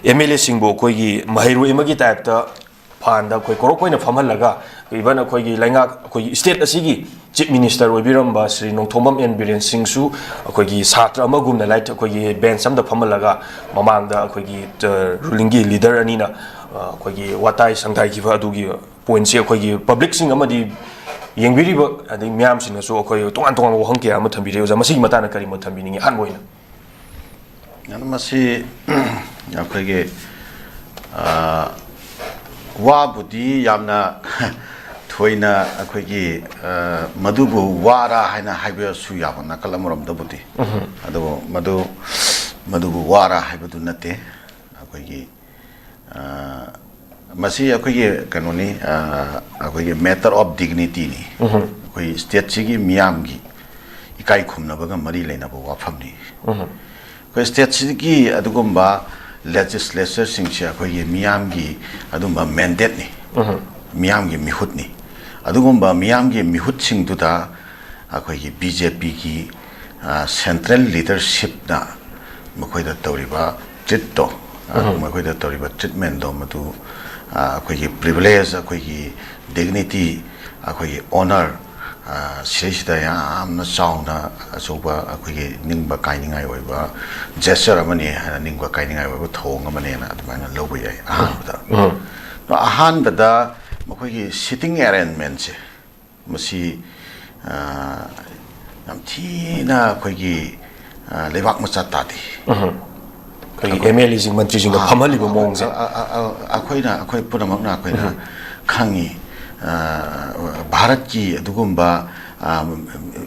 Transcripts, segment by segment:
MLA Singbo Kogi Mahiru Imagi type the Panda Koi Korokoi Famalaga, even a Kogi Langa Koi State Asigi, Chief Minister Wibiramba, Sri Nongtomam and Biren Singsu, Kogi Satra Magum, the light Kogi Ben Sam the Famalaga, Mamanda Kogi rulingi leader Anina, Kogi Watai Sangtai Kiva Dugi, Poinsia Kogi public singamadi. Yang biri ba adi miyam sing so akoy tongan tongan wo hangke am thambi re masi matana kari mo thambi ni han boina yana masi akoy ge wa budi yamna thoina akoy ge madubu wara haina haibe su ya na kalamuram da budi ado madubu wara haibe du nate akoy ge masi akoy kanoni akoy matter of dignity ni akoy state sigi miyam gi ikai khumna baga mari leina ba wafam ni akoy state sigi adugumba legislature singche akoy miyam gi adumba mandate ni miyam gi mihut ni adugumba miyam gi mihut sing duda akoy BJP gi central leadership na makoy da tawriba treat to makoy da tawriba treatment do matu akoy privilege akoy dignity akoy honor sirishida yamna chauna asoba akoy ningba kainingai oiba gesture amani ningba kainingai oiba thong amani na admana lobu yai ahan bada makoy sitting arrangement se masi yam thina akoy lebak macha tadi MLA sing mantri sing phamali bo mong se akoy punamakna akoy na khangi Bharat ki adugumba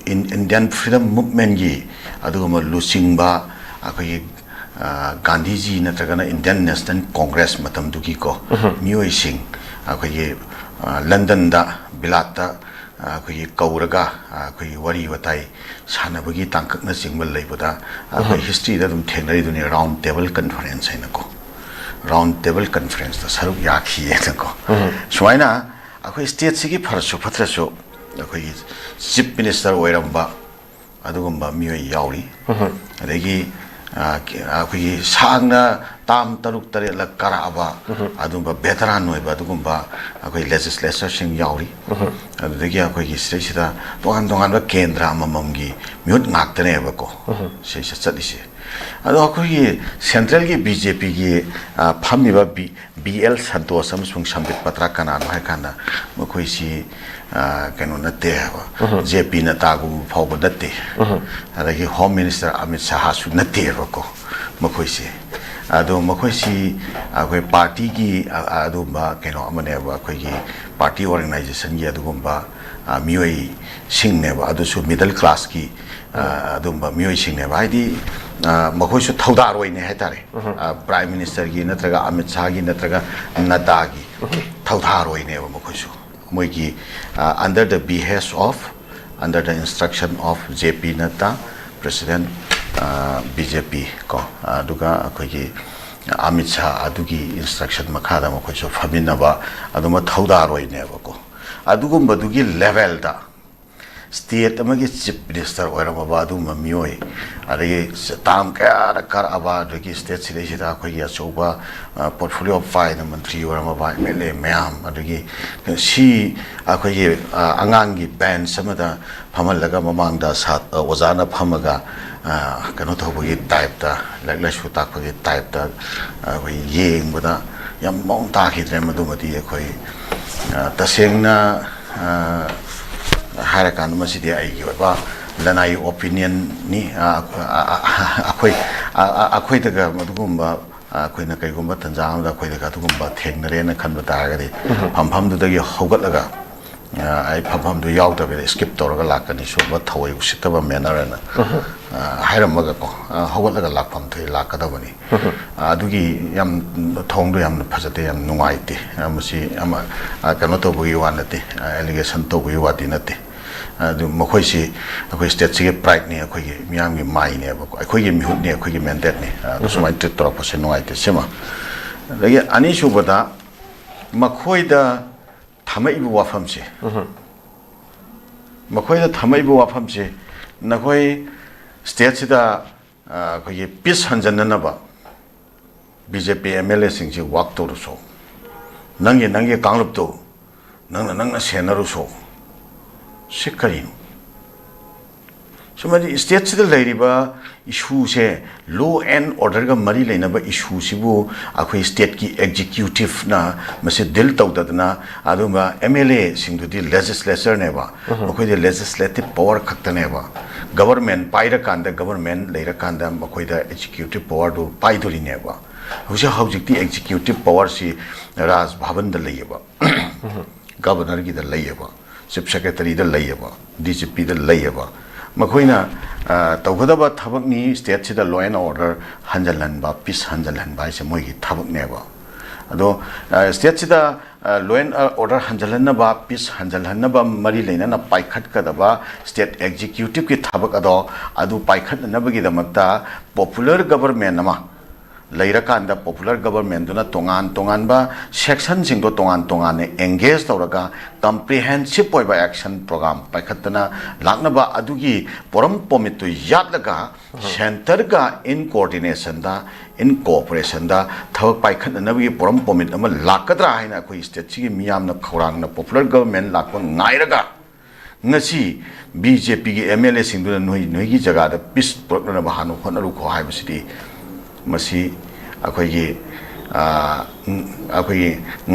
Indian freedom movement ki adugumba lusingba akoy Gandhi ji natragana Indian National Congress matam duki ko miyoi sing akoy London da bilata akoy kauraga akoy wari watai sanabagi tangkakna singbal leibuda akoy history da dum thenari duni round table conference haina ko round table conference da saruk yakhi ena ko suaina akoy state sigi pharasu phatrasu akoy chief minister oiramba adugumba miyoi yauri adegi akoy sangna tam taruk tare la karaba adumba veteran oiba adugumba akoy legislature sing yauri adegi akoy gi sida dongan ba kendra amamgi miut ngaktane ba ko se chatisi ado akoy central gi BJP gi phamiba BL Santos amsung sambit patra kana hai kana makoy si kano nate ba JP na tagu phawba nate adegi home minister Amit Shah su nate ba ko makoy si ado makoy si akoy party gi adumba kano amane ba akoy gi party organization gi adumba miyoi singne ba adu su middle class gi adumba miyoi singne ba idi makoy su thaudar oine hetare prime minister gi natraga Amit Shah gi natraga Nadda gi thaudar oine ba makoy su moi gi under the behest of under the instruction of JP Nadda president BJP ko aduga akoy gi Amit Shah adugi instruction makhada makoy su faminaba aduma thaudar oine ba ko adugum badugi level da state amagi chief minister oirama badu mamioi adagi tam ka kar aba adagi state sile da ko ya choba portfolio file mantri oirama ba mele mayam adagi si akoy angangi band samada phamalaga mamangda sat ozana phamaga kano thobogi type da lagla shu takpagi type da akoy yengboda yam mong ta khidre madumati akoy tasengna harakan masidi ai ba lanai opinion ni akhoi daga madugumba akhoi na kai gumba tanjang da akhoi daga dugumba thengnare na khanba taragadi phampham du dagi hogalaga ai phampham du yaw da be skip toraga lakani so ba thawai usitaba manner na hairamaga ko hogalaga lakpham thoi lakadabani adugi yam thongdo yam phajate yam nungaite amasi ama kano to bugi wanate allegation to bugi wati nate adu makhoi si akhoi state si pride ni akhoi miyam gi mai ne ba akhoi gi mihut ne akhoi gi mandate ne sumai te tora pase nungaite sema lagi ani shubada makhoi da thamai bu wafam se makhoi da thamai bu wafam se nakhoi state sida akhoi peace hanjanna ba BJP MLA singsi wak toruso nangi kanglup to nangna senaruso sikarino somadi state sida lairiba issue se law and order ga mari leinaba issue sibu akhoi state ki executive na mase dil tawdadna aduma MLA singdudi legislature neba akhoi de legislative power khaktane ba government paira kanda government leira kanda akhoi da executive power do paidori neba hoja hojikti executive power si raj bhavan da leiba governor gi da leiba chief secretary da leiba DGP da leiba makoina tawgadaba thabakni state sida law and order hanjalanba peace hanjalanba se moigi thabak neba ado state sida law and order hanjalanba peace hanjalanba mari leina na paikhat kadaba state executive ki thabak adu paikhat nabagi damakta popular government nama leira popular government duna tongan ba section singdo tongan engage tawraga comprehensive oiba action program paikhatna lakna ba adugi poram pomitu yatlaga center ga in coordination da in cooperation da thawak paikhatna nabi poram pomit ama lakadra haina khoi state chi miyam na khorang na popular government lakon ngairaga ngasi BJP gi MLA singdu noi gi jaga da peace program ba hanu khonaru kho hai basidi masi akhoi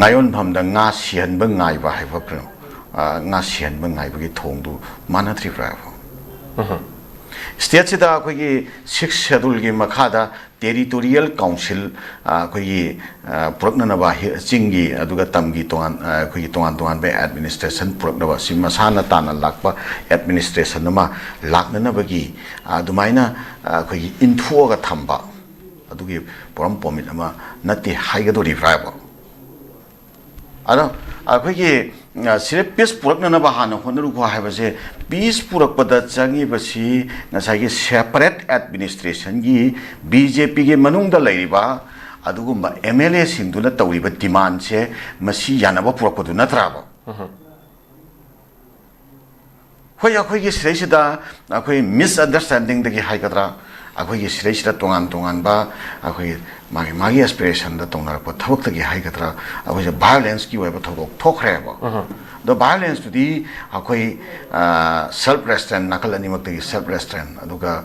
ngayon bhamda nga sian ba ngai ba hai phapro nga sian ba ngai ba gi thongdu mana tri pra state sida akhoi 6 schedule gi makhada territorial council akhoi prokna ba chingi aduga tamgi tongan akhoi tongan ba administration prokna ba simasana tana lakpa administration ma lakna ba gi adumaina akhoi info ga thamba adugi poram pomit ama nati haiga do rifraibo ada akhoi sire peace purakna na bahana honaru ko haibase peace purak pada changi basi ngasai gi separate administration gi BJP gi manung da lairiba adugumba MLA singduna tawriba demand se masi yanaba purak padu natraba hoi akhoi gi sire sida akhoi misunderstanding dagi haikadra akhoi gi sire sida tongan ba akhoi magi aspiration da tongnar pa thawak tagi haikadra akhoi violence ki waiba thawok thokre ba the violence to the akhoi self restraint nakal ani mak tagi self restraint aduga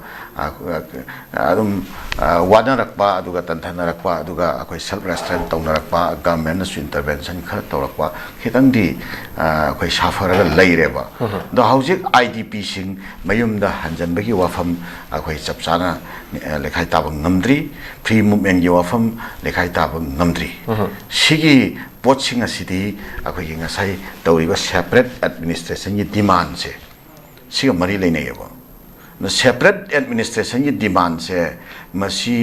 adum wana rakpa aduga tanthana rakpa aduga akhoi self restraint tongnar rakpa government su intervention khar tawrakpa khitang di akhoi safara leire ba the housing IDP sing mayum da hanjan bagi wafam akhoi chapchana lekhai tabang ngamdri free movement gi wafam lekhai tabang ngamdri sigi poching asidi akhoi ngasai tawriba separate administration gi demand se siga mari leine yeba no separate administration gi demand se masi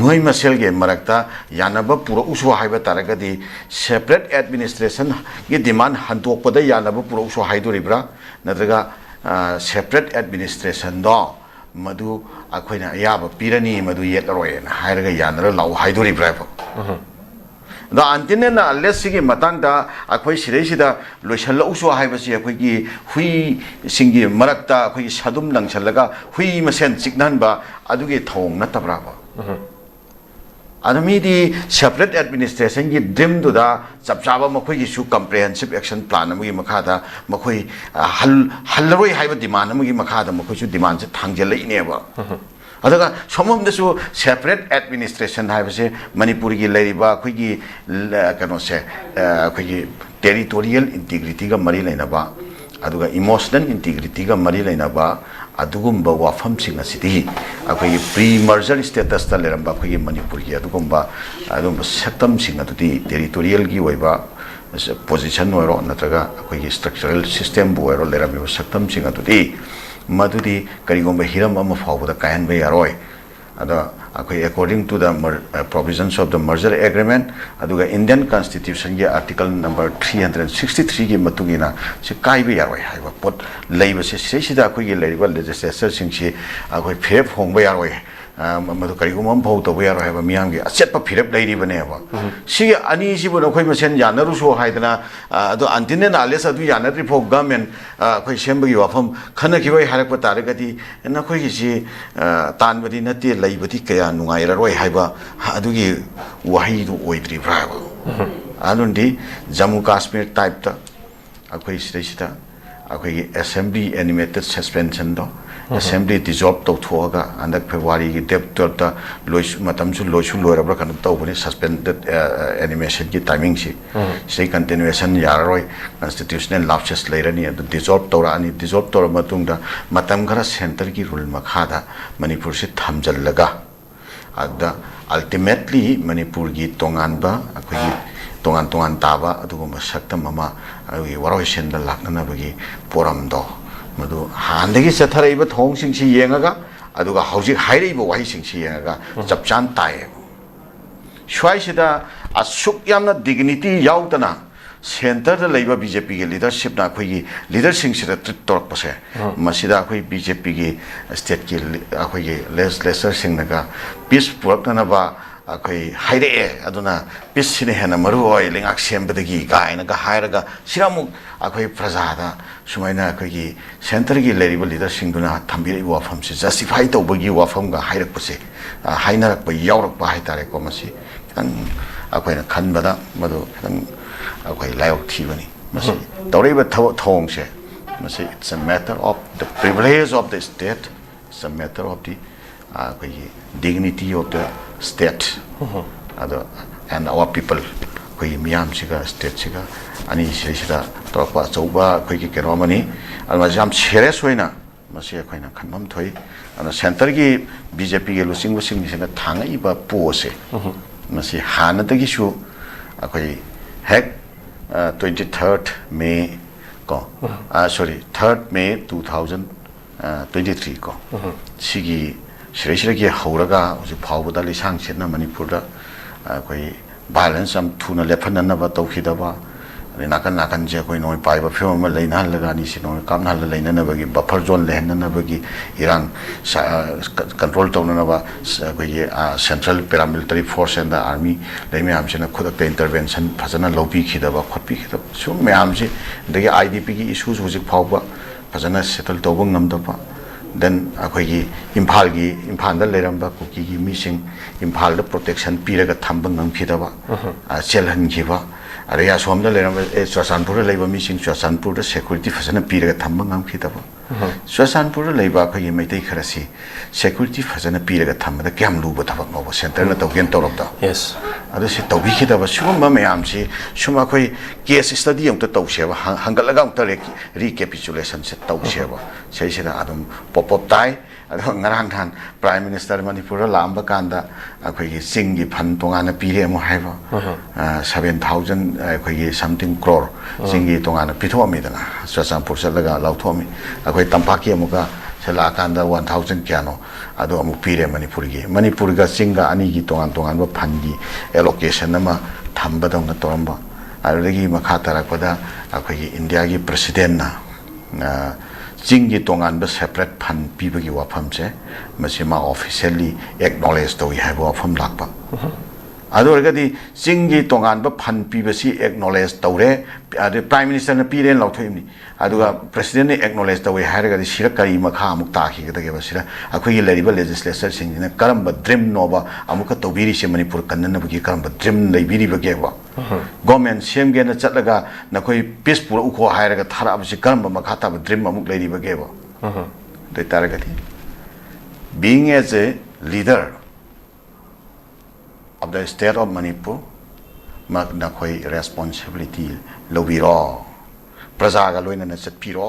noi masel ge marakta yanaba pura usu haiba taragadi separate administration gi demand handok pada yanaba pura usu haido ribra natraga separate administration do madu akhoina yaba pirani madu yetroy na hairaga yanara lau haido ribra the antenna unless sigi matang da akhoi sireisida loisal usu haibasi akhoi gi hui singi marakta akhoi sadum langchalaga hui masen signan ba adugi thong natabra ba adami separate administration gi dream do da chapchaba makhoi gi su comprehensive action plan amgi makhada makhoi halroi haiba demand amgi makhada makhoi su demand se thangjel ne ba adaga somomdasu separate administration haibase manipur gi leiriba khoi kano se khoi territorial integrity ga mari leina ba aduga emotional integrity ga mari leina ba adugumba wafam sing asidi akhoi pre merger status ta leramba khoi manipur gi adugumba adum satam sing adudi territorial gi oiba position oiro natraga khoi structural system bu oiro lerami satam sing adudi madudi karigomba hiram ama fawda kayan be yaroi ada akhoi according to the provisions of the merger agreement aduga Indian constitution ge article number 363 ge matungina se kai be yaroi haiba pot leiba se sida akhoi ge leiba legislature sing si akhoi phep hongba yaroi ꯃꯗꯨ ꯀꯔꯤꯒꯨꯝꯕ ꯑꯃ ꯐꯥꯎ ꯇꯧꯕ ꯌꯥꯔꯣꯏ ꯍꯥꯏꯕ ꯃꯤꯌꯥꯝꯒꯤ ꯑꯆꯦꯠꯄ ꯐꯤꯔꯦꯞ ꯂꯩꯔꯤꯕꯅꯦꯕ ꯁꯤꯒꯤ ꯑꯅꯤꯁꯤꯕꯨ ꯅꯈꯣꯏ ꯃꯁꯦꯟ ꯌꯥꯅꯔꯨꯁꯨ ꯍꯥꯏꯗꯅ ꯑꯗꯣ ꯑꯟꯇꯤꯅꯦꯟ ꯑꯥꯂꯦꯁ ꯑꯗꯨ ꯌꯥꯅꯗ꯭ꯔꯤ ꯐꯥꯎ ꯒꯃꯦꯟ ꯑꯩꯈꯣꯏ ꯁꯦꯝꯕꯒꯤ ꯋꯥꯐꯝ ꯈꯟꯅꯈꯤꯕ ꯍꯥꯏꯔꯛꯄ ꯇꯥꯔꯒꯗꯤ ꯅꯈꯣꯏꯒꯤꯁꯤ ꯇꯥꯟꯕꯗꯤ ꯅꯠꯇꯦ ꯂꯩꯕꯗꯤ ꯀꯌꯥ ꯅꯨꯡꯉꯥꯏꯔꯔꯣꯏ ꯍꯥꯏꯕ ꯑꯗꯨꯒꯤ ꯋꯥꯍꯩꯗꯨ ꯑꯣꯏꯗ꯭ꯔꯤꯕ꯭ꯔꯥ ꯍꯥꯏꯕ ꯑꯗꯨꯅꯗꯤ ꯖꯃꯨ ꯀꯥꯁꯃꯤꯔ ꯇꯥꯏꯞꯇ ꯑꯩꯈꯣꯏ ꯁꯤꯗꯩꯁꯤꯗ ꯑꯩꯈꯣꯏꯒꯤ ꯑꯦꯁꯦꯝꯕ꯭ꯂꯤ ꯑꯦꯅꯤꯃꯦꯇꯦꯠ ꯁꯁꯄꯦꯟꯁꯟꯗꯣ ꯑꯦꯁꯦꯝꯕ꯭ꯂꯤ ꯗꯤꯖꯣꯜꯕ ꯇꯧꯊꯣꯛꯑꯒ ꯍꯟꯗꯛ ꯐꯦꯕ꯭ꯔꯨꯋꯥꯔꯤꯒꯤ ꯗꯦꯠ 12ꯇ ꯃꯇꯝꯁꯨ ꯂꯣꯏꯔꯕ꯭ꯔꯥ ꯀꯩꯅꯣ ꯇꯧꯕꯅꯤ ꯁꯁꯄꯦꯟꯗꯦꯠ ꯑꯦꯅꯤꯃꯦꯁꯟꯒꯤ ꯇꯥꯏꯃꯤꯡꯁꯤ ꯁꯤꯗꯩ ꯀꯟꯇꯤꯅꯨꯋꯦꯁꯟ ꯌꯥꯔꯔꯣꯏ ꯀꯟꯁꯇꯤꯇ꯭ꯌꯨꯁꯅꯦꯜ ꯂꯥꯞꯁꯦꯁ ꯂꯩꯔꯅꯤ ꯑꯗꯨ ꯗꯤꯖꯣꯜꯕ ꯇꯧꯔꯛꯑꯅꯤ ꯗꯤꯖꯣꯜꯕ ꯇꯧꯔꯕ ꯃꯇꯨꯡꯗ ꯃꯇꯝ ꯈꯔ ꯁꯦꯟꯇꯔꯒꯤ ꯔꯨꯜ ꯃꯈꯥꯗ ꯃꯅꯤꯄꯨꯔꯁꯤ ꯊꯝꯖꯤꯜꯂꯒ ꯑꯗꯨꯗ ꯑꯜꯇꯤꯃꯦꯠꯂꯤ ꯃꯅꯤꯄꯨꯔꯒꯤ ꯇꯣꯉꯥꯟꯕ ꯑꯩꯈꯣꯏꯒꯤ ꯇꯣꯉꯥꯟ ꯇꯥꯕ ꯑꯗꯨꯒꯨꯝꯕ ꯁꯛꯇꯝ ꯑꯃ ꯑꯩꯈꯣꯏꯒꯤ ꯋꯥꯔꯣꯏꯁꯤꯟꯗ ꯂꯥꯛꯅꯅꯕꯒꯤ ꯄꯣꯔꯝꯗꯣ ꯃꯗꯨ ꯍꯥꯟꯅꯗꯒꯤ ꯆꯠꯊꯔꯛꯏꯕ ꯊꯧꯑꯣꯡꯁꯤꯡꯁꯤ ꯌꯦꯡꯉꯒ ꯑꯗꯨꯒ ꯍꯧꯖꯤꯛ ꯍꯥꯏꯔꯛꯏꯕ ꯋꯥꯍꯩꯁꯤꯡꯁꯤ ꯌꯦꯡꯉꯒ ꯆꯞ ꯆꯥꯅ ꯇꯥꯏꯌꯦꯕ ꯁ꯭ꯋꯥꯏꯁꯤꯗ ꯑꯁꯨꯛ ꯌꯥꯝꯅ ꯗꯤꯒꯅꯤꯇꯤ ꯌꯥꯎꯗꯅ ꯁꯦꯟꯇꯔꯗ ꯂꯩꯕ ꯕꯤꯖꯦꯄꯤꯒꯤ ꯂꯤꯗꯔꯁꯤꯞꯅ ꯑꯩꯈꯣꯏꯒꯤ ꯂꯤꯗꯔꯁꯤꯡꯁꯤꯗ ꯇ꯭ꯔꯤꯠ ꯇꯧꯔꯛꯄꯁꯦ ꯃꯁꯤꯗ ꯑꯩꯈꯣই ꯕꯤꯖꯦꯄꯤꯒꯤ ꯁ꯭ꯇꯦꯠꯀꯤ ꯑꯩꯈꯣꯏꯒꯤ ꯂꯦꯖꯤꯁꯂꯦꯆꯔꯁꯤꯡꯅꯒ ꯄꯤꯁ ꯄꯨꯔꯛꯅꯅꯕ ꯑꯩꯈꯣꯏ ꯍꯥꯏꯔꯛꯑꯦ ꯑꯗꯨꯅ ꯄꯤꯁꯁꯤꯅ ꯍꯦꯟꯅ ꯃꯔꯨ ꯑꯣꯏ ꯂꯩꯉꯥꯛ ꯁꯦꯝꯕꯗꯒꯤ ꯀꯥꯏꯅꯒ ꯍꯥꯏꯔꯒ ꯁꯤꯗ ꯑꯃꯨꯛ ꯑꯩꯈꯣꯏ ꯄ꯭ꯔꯖꯥꯗ ꯁꯨꯃꯥꯏꯅ ꯑꯩꯈꯣꯏꯒꯤ ꯁꯦꯟꯇꯔꯒꯤ ꯂꯩꯔꯤꯕ ꯂꯤꯗꯔꯁꯤꯡꯗꯨꯅ ꯊꯝꯕꯤꯔꯛꯏꯕ ꯋꯥꯐꯝꯁꯤ ꯖꯁꯇꯤꯐꯥꯏ ꯇꯧꯕꯒꯤ ꯋꯥꯐꯝꯒ ꯍꯥꯏꯔꯛꯄꯁꯦ ꯍꯥꯏꯅꯔꯛꯄ ꯌꯥꯎꯔꯛꯄ ꯍꯥꯏꯇꯥꯔꯦꯀꯣ ꯃꯁꯤ ꯈꯤꯇꯪ ꯑꯩꯈꯣꯏꯅ ꯈꯟꯕꯗ ꯃꯗꯨ ꯈꯤꯇꯪ ꯑꯩꯈꯣꯏ ꯂꯥꯏꯕꯛ ꯊꯤꯕꯅꯤ ꯃꯁꯤ ꯇꯧꯔꯛꯏꯕ ꯊꯧꯑꯣꯡꯁꯦ ꯃꯁꯤ it's a matter of the privilege of the state it's a matter of the ꯑꯩꯈꯣꯏꯒꯤ ꯗꯤꯒꯅꯤꯇꯤ ꯑꯣꯐ ꯗ ꯁ꯭ꯇꯦꯠ ꯑꯗꯣ ꯑꯦꯟ ꯑꯋꯥꯔ ꯄꯤꯄꯜ ꯑꯩꯈꯣꯏꯒꯤ ꯃꯤꯌꯥꯝꯁꯤꯒ ꯁ꯭ꯇꯦꯠꯁꯤꯒ ꯑꯅꯤꯁꯤꯗꯩꯁꯤꯗ ꯇꯧꯔꯛꯄ ꯑꯆꯧꯕ ꯑꯩꯈꯣꯏꯒꯤ ꯀꯩꯅꯣ ꯑꯃꯅꯤ ꯑꯗꯨ ꯃꯁꯤ ꯌꯥꯝ ꯁꯦꯔꯤꯌꯁ ꯑꯣꯏꯅ ꯃꯁꯤ ꯑꯩꯈꯣꯏꯅ ꯈꯟꯐꯝ ꯊꯣꯛꯏ ꯑꯗꯨꯅ ꯁꯦꯟꯇꯔꯒꯤ ꯕꯤꯖꯦꯄꯤꯒꯤ ꯂꯨꯆꯤꯡꯕꯁꯤꯡꯁꯤꯅ ꯊꯥꯡꯉꯛꯏꯕ ꯄꯣꯁꯦ ꯃꯁꯤ ꯍꯥꯟꯅꯗꯒꯤꯁꯨ ꯑꯩꯈꯣꯏ ꯍꯦꯛ 23rd ꯃꯦ ꯀꯣ ꯁꯣꯔꯤ 3rd ꯃꯦ 2023 ꯀꯣ ꯁꯤꯒꯤ ꯁꯤꯗꯩꯁꯤꯗꯒꯤ ꯍꯧꯔꯒ ꯍꯧꯖꯤꯛ ꯐꯥꯎꯕꯗ ꯂꯤꯁꯥꯡ ꯁꯤꯠꯅ ꯃꯅꯤꯄꯨꯔꯗ ꯑꯩꯈꯣꯏ ꯚꯥꯏꯂꯦꯟꯁ ꯌꯥꯝ ꯊꯨꯅ ꯂꯦꯞꯍꯟꯅꯅꯕ ꯇꯧꯈꯤꯗꯕ ꯑꯗꯩ ꯅꯥꯀꯟꯁꯦ ꯑꯩꯈꯣই ꯅꯣꯡꯃꯩ ꯄꯥꯏꯕ ꯐꯤꯕꯝ ꯑꯃ ꯂꯩꯅꯍꯜꯂꯒ ꯑꯅꯤꯁꯤ ꯅꯣꯡꯃꯩ ꯀꯥꯞꯅꯍꯜꯂ ꯂꯩꯅꯅꯕꯒꯤ ꯕꯐꯔ ꯖꯣꯟ ꯂꯩꯍꯟꯅꯅꯕꯒꯤ ꯏꯔꯥꯡ ꯀꯟꯇ꯭ꯔꯣꯜ ꯇꯧꯅꯅꯕ ꯑꯩꯈꯣꯏꯒꯤ central paramilitary forces and the army ꯂꯩ ꯃꯌꯥꯝꯁꯤꯅ ꯈꯨꯗꯛꯇ ꯏꯟꯇꯔꯚꯦꯟꯁꯟ ꯐꯖꯅ ꯂꯧꯕꯤꯈꯤꯗꯕ ꯈꯣꯠꯄꯤꯈꯤꯗꯕ ꯁꯨꯝ ꯃꯌꯥꯝꯁꯤ ꯑꯗꯒꯤ IDPꯒꯤ ꯏꯁꯨꯁꯨ ꯍꯧꯖꯤꯛ ꯐꯥꯎꯕ ꯐꯖꯅ ꯁꯦꯇꯜ ꯇꯧꯕ ꯉꯝꯗꯕ ꯗꯦꯟ ꯑꯩꯈꯣꯏꯒꯤ ꯏꯝꯐꯥꯜꯗ ꯂꯩꯔꯝꯕ ꯀꯨꯀꯤꯒꯤ ꯃꯤꯁꯤꯡ ꯏꯝꯐꯥꯜꯗ ꯄ꯭ꯔꯣꯇꯦꯛꯁꯟ ꯄꯤꯔꯒ ꯊꯝꯕ ꯉꯝꯈꯤꯗꯕ ꯆꯦꯜꯍꯟꯈꯤꯕ ꯑꯗꯩ ꯑꯁꯣꯝꯗ ꯂꯩꯔꯝꯕ ꯆꯨꯔꯆꯥꯟꯄꯨꯔꯗ ꯂꯩꯕ ꯃꯤꯁꯤꯡ ꯆꯨꯔꯆꯥꯟꯄꯨꯔꯗ ꯁꯦꯀ꯭ꯌꯨꯔꯤꯇꯤ ꯐꯖꯅ ꯄꯤꯔꯒ ꯊꯝꯕ ꯉꯝꯈꯤꯗꯕ ꯆꯨꯔꯆꯥꯟꯄꯨꯔꯗ ꯂꯩꯕ ꯑꯩꯈꯣꯏꯒꯤ ꯃꯩꯇꯩ ꯈꯔꯁꯤ ꯁꯦꯀ꯭ꯌꯨꯔꯤꯇꯤ ꯐꯖꯅ ꯄꯤꯔꯒ ꯊꯝꯕꯗ ꯀꯌꯥꯝ ꯂꯨꯕ ꯊꯕꯛꯅꯣꯕ ꯁꯦꯟꯇꯔꯅ ꯇꯧꯒꯦꯅ ꯇꯧꯔꯕꯗꯣ ꯑꯗꯨ ꯁꯤ ꯇꯧꯕꯤꯈꯤꯗꯕ ꯁꯤꯒꯨꯝꯕ ꯃꯌꯥꯝꯁꯤ ꯁꯨꯝ ꯑꯩꯈꯣꯏ ꯀꯦꯁ ꯁ꯭ꯇꯗꯤ ꯑꯃꯨꯛꯇ ꯇꯧꯁꯦꯕ ꯍꯪꯒꯠꯂꯒ ꯑꯃꯨꯛꯇ ꯔꯤꯀꯦꯄꯤꯆꯨꯂꯦꯁꯟꯁꯦ ꯇꯧꯁꯦꯕ ꯁꯤꯁꯤꯗ ꯑꯗꯨꯝ ꯄꯣꯞ ꯇꯥꯏ ꯑꯗꯣ ꯉꯔꯥꯡ ꯅꯍꯥꯟ ꯄ꯭ꯔꯥꯏꯝ ꯃꯤꯅꯤꯁꯇꯔ ꯃꯅꯤꯄꯨꯔꯗ ꯂꯥꯛꯑꯝꯕ ꯀꯥꯟꯗ ꯑꯩꯈꯣꯏꯒꯤ ꯆꯤꯡꯒꯤ ꯐꯟ ꯇꯣꯉꯥꯟꯅ ꯄꯤꯔꯦ ꯑꯃꯨꯛ ꯍꯥꯏꯕ 7,000 ꯑꯩꯈꯣꯏꯒꯤ ꯁꯝꯊꯤꯡ ꯀ꯭ꯔꯣꯔ ꯆꯤꯡꯒꯤ ꯇꯣꯉꯥꯟꯅ ꯄꯤꯊꯣꯛꯑꯝꯃꯤꯗꯅ ꯆꯨꯔꯆꯥꯟꯄꯨꯔ ꯆꯠꯂꯒ ꯂꯧꯊꯣꯛꯑꯝꯃꯤ ꯑꯩꯈꯣꯏ ꯇꯝꯄꯥꯛꯀꯤ ꯑꯃꯨꯛꯀ ꯂꯥꯛꯑꯀꯥꯟꯗ 1,000 ꯀꯌꯥꯅꯣ ꯑꯗꯣ ꯑꯃꯨꯛ ꯄꯤꯔꯦ ꯃꯅꯤꯄꯨꯔꯒ ꯆꯤꯡꯒ ꯑꯅꯤꯒꯤ ꯇꯣꯉꯥꯟꯕ ꯐꯟꯒꯤ ꯑꯦꯂꯣꯀꯦꯁꯟ ꯑꯃ ꯊꯝꯕꯗꯧꯅ ꯇꯧꯔꯝꯕ ꯑꯗꯨꯗꯒꯤ ꯃꯈꯥ ꯇꯥꯔꯛꯄꯗ ꯑꯩꯈꯣꯏꯒꯤ ꯏꯟꯗꯤꯌꯥꯒꯤ ꯄ꯭ꯔꯁꯤꯗꯦꯟꯅ ꯆꯤꯡꯒꯤ ꯇꯣꯉꯥꯟꯕ ꯁꯦꯄꯔꯦꯠ ꯐꯟ ꯄꯤꯕꯒꯤ ꯋꯥꯐꯝꯁꯦ ꯃꯁꯤ ꯃꯥ ꯑꯣꯐꯤꯁꯤꯌꯦꯜꯂꯤ ꯑꯦꯛꯅꯣꯂꯦꯖ ꯇꯧꯏ ꯍꯥꯏꯕ ꯋꯥꯐꯝ ꯂꯥꯛꯄ ꯑꯗꯨ ꯑꯣꯏꯔꯒꯗꯤ ꯆꯤꯡꯒꯤ ꯇꯣꯉꯥꯟꯕ ꯐꯟ ꯄꯤꯕꯁꯤ ꯑꯦꯛꯅꯣꯂꯦꯖ ꯇꯧꯔꯦ ꯑꯗꯩ ꯄ꯭ꯔꯥꯏꯝ ꯃꯤꯅꯤꯁꯇꯔꯅ ꯄꯤꯔꯦꯅ ꯂꯥꯎꯊꯣꯛꯏꯕꯅꯤ ꯑꯗꯨꯒ ꯄ꯭ꯔꯁꯤꯗꯦꯟꯅ ꯑꯦꯛꯅꯣꯂꯦꯖ ꯇꯧꯋꯦ ꯍꯥꯏꯔꯒꯗꯤ ꯁꯤꯗ ꯀꯔꯤ ꯃꯈꯥ ꯑꯃꯨꯛ ꯇꯥꯈꯤꯒꯗꯒꯦꯕ ꯁꯤꯗ ꯑꯩꯈꯣꯏꯒꯤ ꯂꯩꯔꯤꯕ ꯂꯦꯖꯤꯁꯂꯦꯆꯔꯁꯤꯡꯁꯤꯅ ꯀꯔꯝꯕ ꯗ꯭ꯔꯤꯝꯅꯣꯕ ꯑꯃꯨꯛꯀ ꯇꯧꯕꯤꯔꯤꯁꯦ ꯃꯅꯤꯄꯨꯔ ꯀꯟꯅꯅꯕꯒꯤ ꯀꯔꯝꯕ ꯗ꯭ꯔꯤꯝ ꯂꯩꯕꯤꯔꯤꯕꯒꯦꯕ ꯒꯣꯔꯃꯦꯟ ꯁꯦꯝꯒꯦꯅ ꯆꯠꯂꯒ ꯅꯈꯣꯏ ꯄꯤꯁ ꯄꯨꯔꯛꯎꯈꯣ ꯍꯥꯏꯔꯒ ꯊꯥꯔꯛꯑꯕꯁꯤ ꯀꯔꯝꯕ ꯃꯈꯥ ꯇꯥꯕ ꯗ꯭ꯔꯤꯝ ꯑꯃꯨꯛ ꯂꯩꯔꯤꯕꯒꯦꯕ ꯑꯗꯨ ꯑꯣꯏꯇꯥꯔꯒꯗꯤ being as a leader of the state of Manipur ꯅꯈꯣꯏ ꯔꯦꯁꯄꯣꯟꯁꯤꯕꯤꯂꯤꯇꯤ ꯂꯧꯕꯤꯔꯣ ꯄ꯭ꯔꯖꯥꯒ ꯂꯣꯏꯅꯅ ꯆꯠꯄꯤꯔꯣ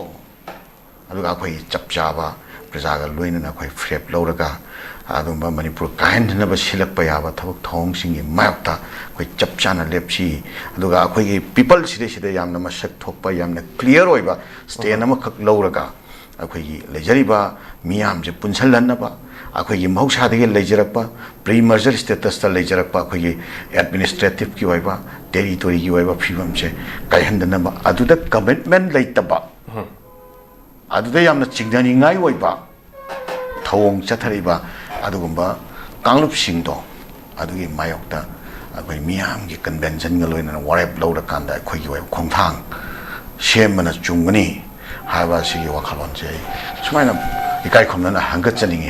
ꯑꯗꯨꯒ ꯑꯩꯈꯣꯏ ꯆꯞ ꯆꯥꯕ ꯄ꯭ꯔꯖꯥꯒ ꯂꯣꯏꯅꯅ ꯑꯩꯈꯣꯏ ꯐ꯭ꯔꯦꯞ ꯂꯧꯔꯒ ꯑꯗꯨꯝꯕ ꯃꯅꯤꯄꯨꯔ ꯀꯥꯏꯍꯟꯅꯕ ꯁꯤꯜꯂꯛꯄ ꯌꯥꯕ ꯊꯕꯛ ꯊꯧꯑꯣꯡꯁꯤꯡꯒꯤ ꯃꯥꯌꯣꯛꯇ ꯑꯩꯈꯣꯏ ꯆꯞ ꯆꯥꯅ ꯂꯦꯞꯁꯤ ꯑꯗꯨꯒ ꯑꯩꯈꯣꯏꯒꯤ ꯄꯤꯄꯜ ꯁꯤꯗꯩꯁꯤꯗ ꯌꯥꯝꯅ ꯃꯁꯛ ꯊꯣꯛꯄ ꯌꯥꯝꯅ ꯀ꯭ꯂꯤꯌꯔ ꯑꯣꯏꯕ ꯁ꯭ꯇꯦꯟ ꯑꯃꯈꯛ ꯂꯧꯔꯒ ꯑꯩꯈꯣꯏꯒꯤ ꯂꯩꯖꯔꯤꯕ ꯃꯤꯌꯥꯝꯁꯦ ꯄꯨꯟꯁꯤꯜꯍꯟꯅꯕ ꯑꯩꯈꯣꯏꯒꯤ ꯃꯍꯧꯁꯥꯗꯒꯤ ꯂꯩꯖꯔꯛꯄ ꯄ꯭ꯔꯤ ꯃꯔꯖꯔ ꯁ꯭ꯇꯦꯇꯁꯇ ꯂꯩꯖꯔꯛꯄ ꯑꯩꯈꯣꯏꯒꯤ ꯑꯦꯗꯃꯤꯅꯤꯁꯇ꯭ꯔꯦꯇꯤꯚꯀꯤ ꯑꯣꯏꯕ ꯇꯦꯔꯤꯇꯣꯔꯤꯒꯤ ꯑꯣꯏꯕ ꯐꯤꯕꯝꯁꯦ ꯀꯥꯏꯍꯟꯗꯅꯕ ꯑꯗꯨꯗ ꯀꯃꯤꯠꯃꯦꯟ ꯂꯩꯇꯕ ꯑꯗꯨꯗ ꯌꯥꯝꯅ ꯆꯤꯡꯅꯅꯤꯡꯉꯥꯏ ꯑꯣꯏꯕ ꯊꯧꯑꯣꯡ ꯆꯠꯊꯔꯤꯕ ꯑꯗꯨꯒꯨꯝꯕ ꯀꯥꯡꯂꯨꯞꯁꯤꯡꯗꯣ ꯑꯗꯨꯒꯤ ꯃꯥꯌꯣꯛꯇ ꯑꯩꯈꯣꯏ ꯃꯤꯌꯥꯝꯒꯤ ꯀꯟꯚꯦꯟꯁꯟꯒ ꯂꯣꯏꯅꯅ ꯋꯥꯔꯦꯞ ꯂꯧꯔꯀꯥꯟꯗ ꯑꯩꯈꯣꯏꯒꯤ ꯑꯣꯏꯕ ꯈꯣꯡꯊꯥꯡ ꯁꯦꯝꯕꯅ ꯆꯨꯝꯒꯅꯤ ꯍꯥꯏꯕ ꯑꯁꯤꯒꯤ ꯋꯥꯈꯜꯂꯣꯟꯁꯦ ꯑꯩ ꯁꯨꯃꯥꯏꯅ ꯏꯀꯥꯏ ꯈꯨꯝꯅꯅ ꯍꯪꯒꯠꯆꯅꯤꯡꯉꯤ